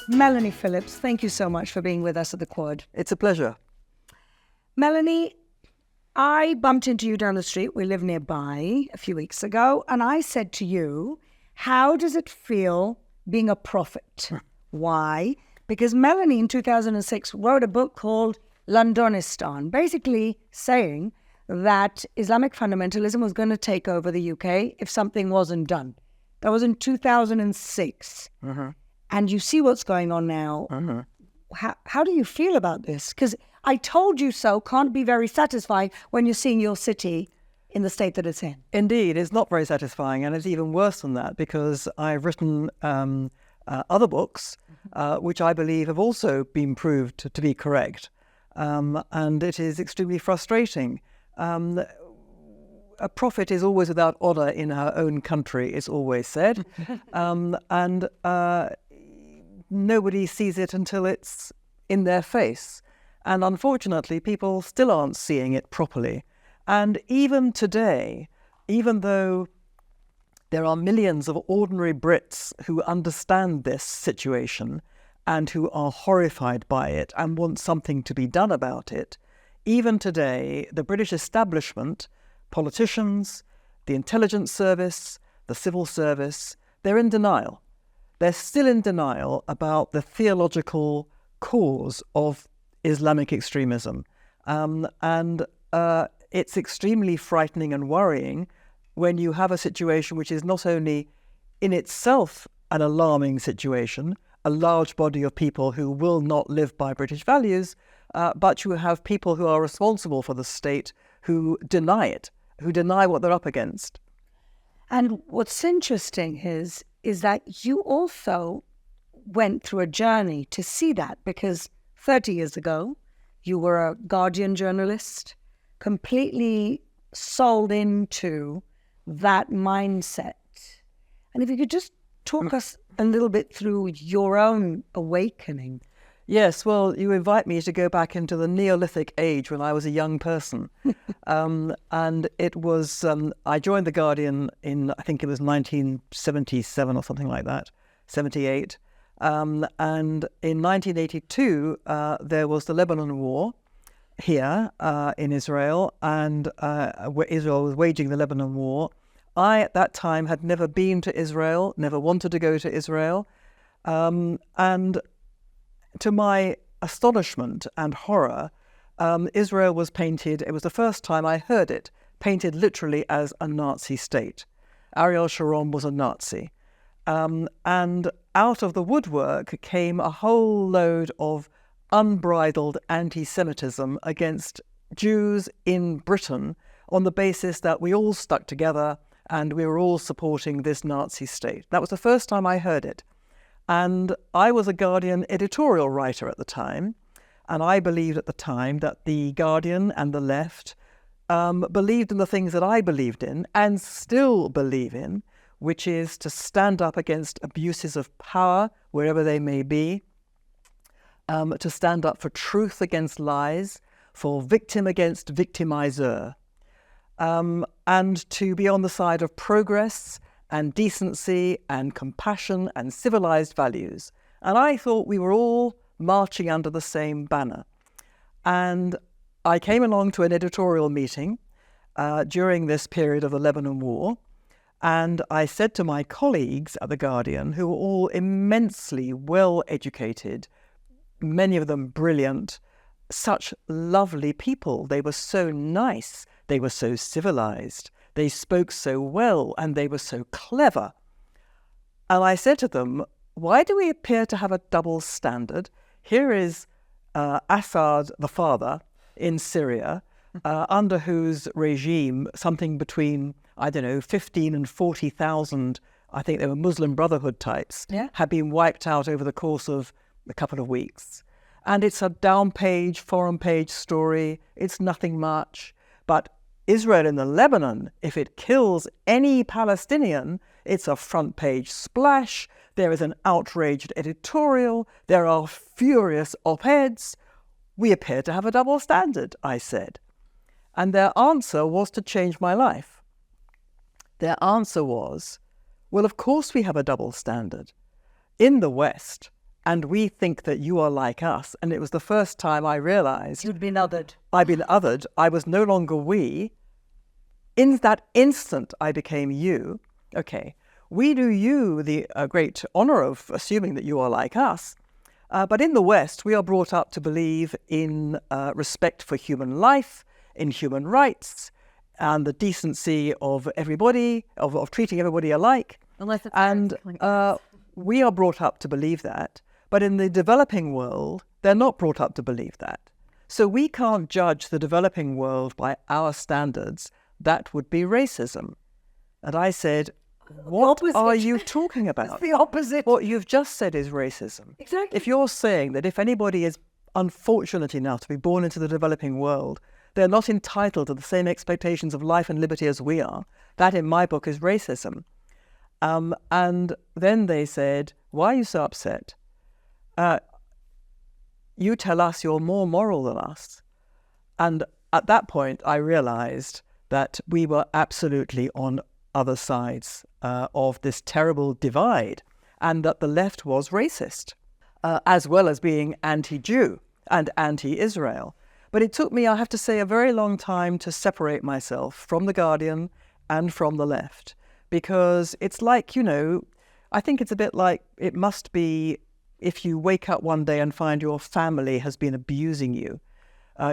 Melanie Phillips, thank you so much for being with us at the Quad. It's a pleasure. Melanie, I bumped into you down the street. We live nearby a few weeks ago. And I said to you, how does it feel being a prophet? Why? Because Melanie in 2006 wrote a book called Londonistan, basically saying that Islamic fundamentalism was going to take over the UK if something wasn't done. That was in 2006. And you see what's going on now. How do you feel about this? Because I told you so can't be very satisfying when you're seeing your city in the state that it's in. Indeed, it's not very satisfying, and it's even worse than that because I've written other books which I believe have also been proved to be correct, and it is extremely frustrating. A prophet is always without honour in her own country, it's always said, and nobody sees it until it's in their face. And unfortunately, people still aren't seeing it properly. And even today, even though there are millions of ordinary Brits who understand this situation and who are horrified by it and want something to be done about it, even today, the British establishment, politicians, the intelligence service, the civil service, they're in denial. They're still in denial about the theological cause of Islamic extremism. And it's extremely frightening and worrying when you have a situation which is not only in itself an alarming situation, a large body of people who will not live by British values, but you have people who are responsible for the state who deny it, who deny what they're up against. And what's interesting is that you also went through a journey to see that, because 30 years ago, you were a Guardian journalist, completely sold into that mindset. And if you could just talk us a little bit through your own awakening. Yes, well, you invite me to go back into the Neolithic age when I was a young person. And it was, I joined The Guardian in, I think it was 1977 or something like that, 78. And in 1982, there was the Lebanon War here in Israel, and Israel was waging the Lebanon War. I, at that time, had never been to Israel, never wanted to go to Israel. And to my astonishment and horror, Israel was painted, it was the first time I heard it, painted literally as a Nazi state. Ariel Sharon was a Nazi. And out of the woodwork came a whole load of unbridled anti-Semitism against Jews in Britain on the basis that we all stuck together and we were all supporting this Nazi state. That was the first time I heard it. And I was a Guardian editorial writer at the time, and I believed at the time that the Guardian and the left believed in the things that I believed in and still believe in, which is to stand up against abuses of power, wherever they may be, to stand up for truth against lies, for victim against victimizer, and to be on the side of progress and decency and compassion and civilized values. And I thought we were all marching under the same banner. And I came along to an editorial meeting during this period of the Lebanon War, and I said to my colleagues at The Guardian, who were all immensely well-educated, many of them brilliant, such lovely people. They were so nice, they were so civilized, they spoke so well, and they were so clever. And I said to them, why do we appear to have a double standard? Here is Assad, the father, in Syria, under whose regime something between, 15 and 40,000, I think they were Muslim Brotherhood types, had been wiped out over the course of a couple of weeks. And it's a down-page, foreign-page story. It's nothing much. But Israel in the Lebanon, if it kills any Palestinian, it's a front-page splash. There is an outraged editorial. There are furious op-eds. We appear to have a double standard, I said. And their answer was to change my life. Their answer was, well, of course we have a double standard. In the West, and we think that you are like us. And it was the first time I realized You'd been othered. I'd been othered. I was no longer we. In that instant, I became you. Okay, we do you the great honor of assuming that you are like us. But in the West, we are brought up to believe in respect for human life, in human rights, and the decency of everybody, of treating everybody alike. Unless it's And we are brought up to believe that. But in the developing world, they're not brought up to believe that. So we can't judge the developing world by our standards. That would be racism. And I said, what are you talking about? It's the opposite. What you've just said is racism. Exactly. If you're saying that if anybody is unfortunate enough to be born into the developing world, they're not entitled to the same expectations of life and liberty as we are, that in my book is racism. And then they said, why are you so upset? You tell us you're more moral than us. And at that point, I realized that we were absolutely on other sides of this terrible divide, and that the left was racist, as well as being anti-Jew and anti-Israel. But it took me, I have to say, a very long time to separate myself from The Guardian and from the left, because it's like, I think it's a bit like it must be if you wake up one day and find your family has been abusing you.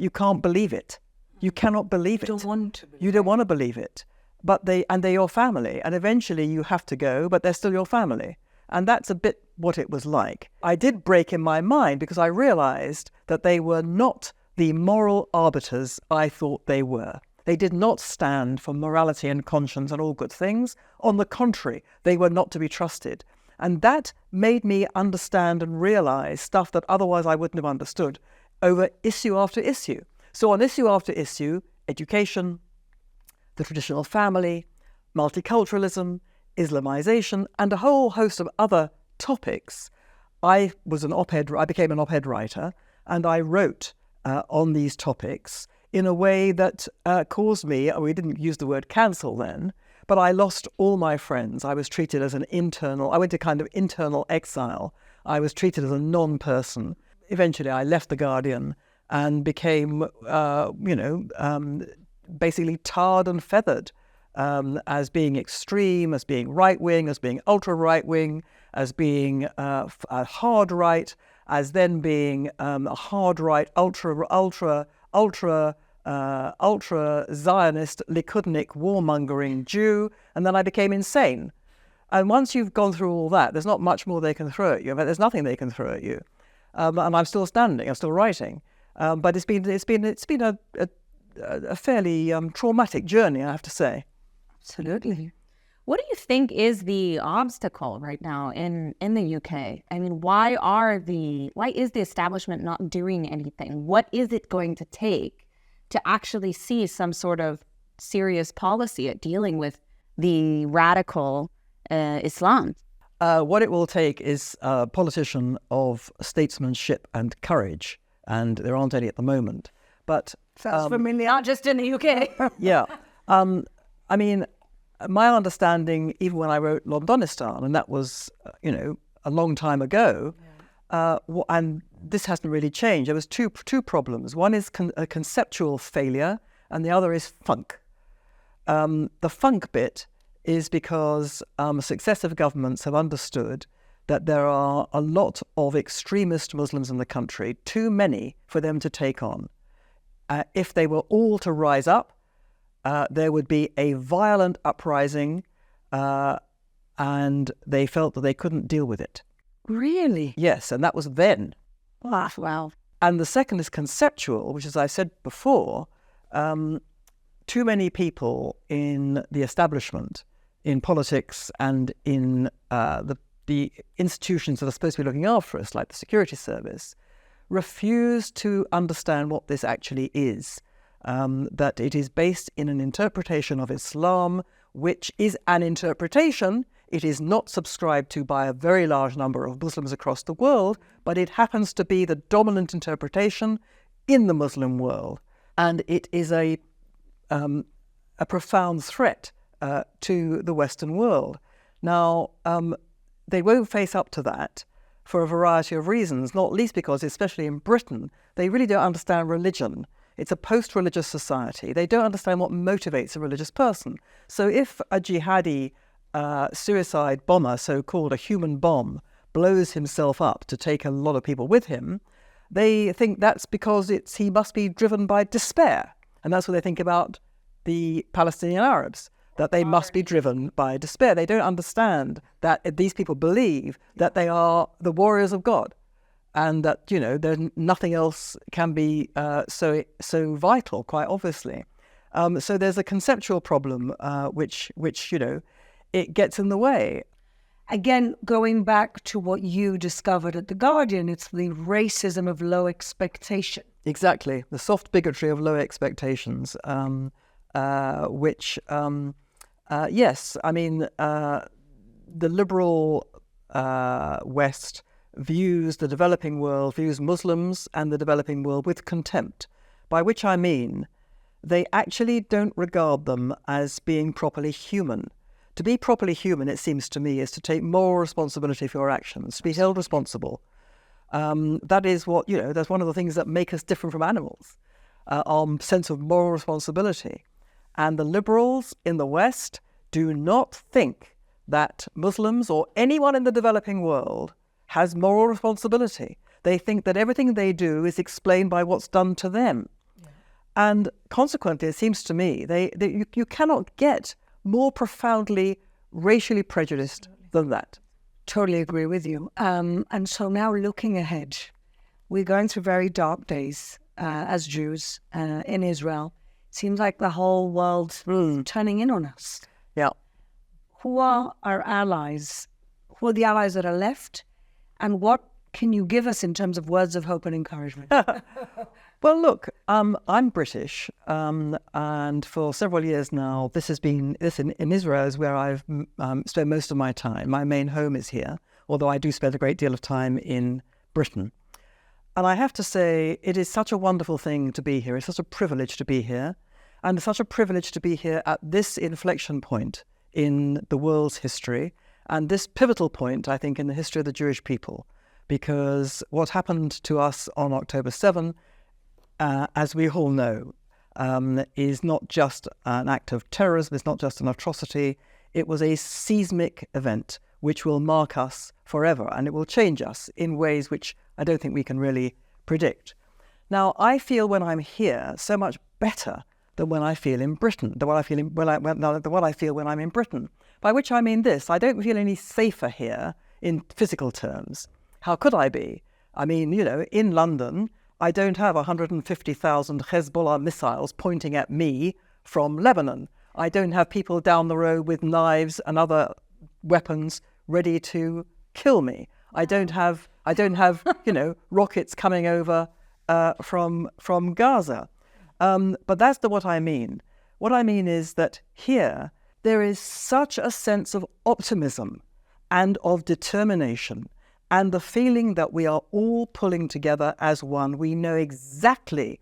You can't believe it. You cannot believe it. You don't want to believe You don't want to believe it. But they're your family, and eventually you have to go, but they're still your family. And that's a bit what it was like. I did break in my mind because I realized that they were not the moral arbiters I thought they were. They did not stand for morality and conscience and all good things. On the contrary, they were not to be trusted. And that made me understand and realize stuff that otherwise I wouldn't have understood over issue after issue. So on issue after issue, education, the traditional family, multiculturalism, Islamization, and a whole host of other topics, I became an op-ed writer, and I wrote on these topics in a way that caused me, we didn't use the word cancel then, but I lost all my friends. I was treated as I went to kind of internal exile. I was treated as a non-person. Eventually I left The Guardian and became, basically tarred and feathered as being extreme, as being right-wing, as being ultra-right-wing, as being a hard right, as then being a hard right, ultra Zionist, Likudnik, warmongering Jew, and then I became insane. And once you've gone through all that, there's not much more they can throw at you. There's nothing they can throw at you. And I'm still standing. I'm still writing. But it's been a fairly traumatic journey, I have to say. Absolutely. What do you think is the obstacle right now in the UK? I mean, why is the establishment not doing anything? What is it going to take to actually see some sort of serious policy at dealing with the radical Islam? What it will take is a politician of statesmanship and courage, and there aren't any at the moment. But Sounds familiar. Not just in the UK. yeah, I mean, my understanding, even when I wrote Londonistan, and that was, a long time ago, and this hasn't really changed. There was two problems. One is a conceptual failure, and the other is funk. The funk bit is because successive governments have understood that there are a lot of extremist Muslims in the country, too many for them to take on. If they were all to rise up, there would be a violent uprising, and they felt that they couldn't deal with it. Really? Yes, and that was then. Wow. And the second is conceptual, which, as I said before, too many people in the establishment, in politics and in the institutions that are supposed to be looking after us, like the security service, refuse to understand what this actually is. That it is based in an interpretation of Islam, which is an interpretation. It is not subscribed to by a very large number of Muslims across the world, but it happens to be the dominant interpretation in the Muslim world. And it is a profound threat to the Western world. Now, they won't face up to that for a variety of reasons, not least because, especially in Britain, they really don't understand religion. It's a post-religious society. They don't understand what motivates a religious person. So if a jihadi suicide bomber, so-called a human bomb, blows himself up to take a lot of people with him, they think that's because he must be driven by despair. And that's what they think about the Palestinian Arabs, that they must be driven by despair. They don't understand that these people believe that they are the warriors of God, and that, there's nothing else can be so vital, quite obviously. So there's a conceptual problem which it gets in the way. Again, going back to what you discovered at The Guardian, it's the racism of low expectation. Exactly, the soft bigotry of low expectations, which, yes, I mean, the liberal West views the developing world, views Muslims and the developing world with contempt, by which I mean they actually don't regard them as being properly human. To be properly human, it seems to me, is to take moral responsibility for your actions, to be held responsible. That is what, that's one of the things that make us different from animals, our sense of moral responsibility. And the liberals in the West do not think that Muslims or anyone in the developing world has moral responsibility. They think that everything they do is explained by what's done to them. Yeah. And consequently, it seems to me, you cannot get more profoundly racially prejudiced than that. Totally agree with you. And so now looking ahead, we're going through very dark days as Jews in Israel. Seems like the whole world's turning in on us. Yeah. Who are our allies? Who are the allies that are left? And what can you give us in terms of words of hope and encouragement? Well, look, I'm British, and for several years now, in Israel is where I've spent most of my time. My main home is here, although I do spend a great deal of time in Britain. And I have to say, it is such a wonderful thing to be here. It's such a privilege to be here, and it's such a privilege to be here at this inflection point in the world's history, and this pivotal point, I think, in the history of the Jewish people, because what happened to us on October 7, as we all know, is not just an act of terrorism, it's not just an atrocity, it was a seismic event which will mark us forever, and it will change us in ways which I don't think we can really predict. Now, I feel when I'm here so much better than when I feel in Britain, than what I feel when I'm in Britain, by which I mean this: I don't feel any safer here in physical terms. How could I be? I mean, in London, I don't have 150,000 Hezbollah missiles pointing at me from Lebanon. I don't have people down the road with knives and other weapons ready to kill me. I don't have rockets coming over from Gaza. But that's what I mean. What I mean is that here there is such a sense of optimism and of determination, and the feeling that we are all pulling together as one. We know exactly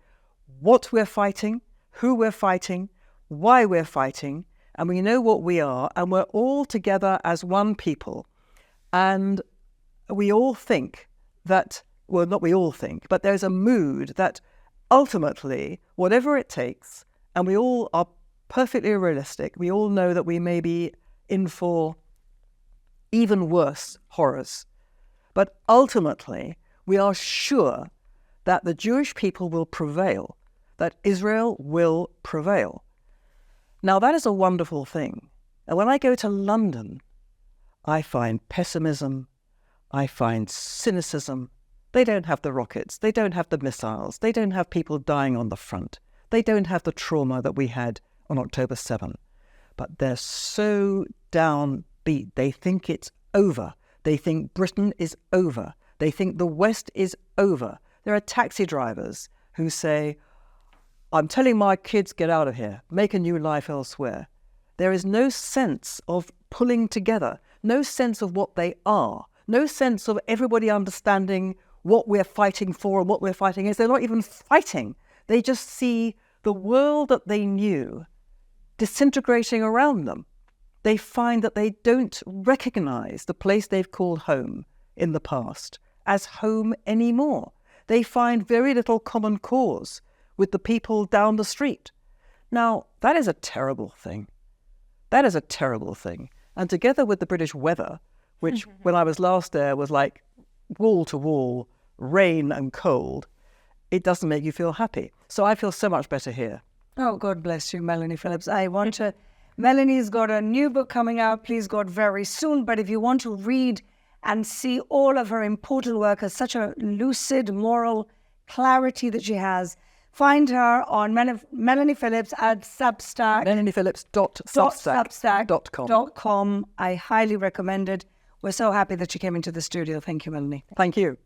what we're fighting, who we're fighting, why we're fighting, and we know what we are, and we're all together as one people. And we all think that, well, not we all think, but there's a mood that ultimately, whatever it takes, and we all are perfectly realistic, we all know that we may be in for even worse horrors. But ultimately, we are sure that the Jewish people will prevail, that Israel will prevail. Now, that is a wonderful thing. And when I go to London, I find pessimism, I find cynicism. They don't have the rockets, they don't have the missiles, they don't have people dying on the front, they don't have the trauma that we had on October 7. But they're so downbeat, they think it's over. They think Britain is over. They think the West is over. There are taxi drivers who say, I'm telling my kids, get out of here, make a new life elsewhere. There is no sense of pulling together, no sense of what they are, no sense of everybody understanding what we're fighting for and what we're fighting against. They're not even fighting. They just see the world that they knew disintegrating around them. They find that they don't recognize the place they've called home in the past as home anymore. They find very little common cause with the people down the street. Now, that is a terrible thing. That is a terrible thing. And together with the British weather, which when I was last there was like wall to wall, rain and cold, it doesn't make you feel happy. So I feel so much better here. Oh, God bless you, Melanie Phillips. I want to... Melanie's got a new book coming out, please God, very soon. But if you want to read and see all of her important work, as such a lucid moral clarity that she has, find her on Melanie Phillips at Substack. MelaniePhillips.substack.com. I highly recommend it. We're so happy that she came into the studio. Thank you, Melanie. Thank you.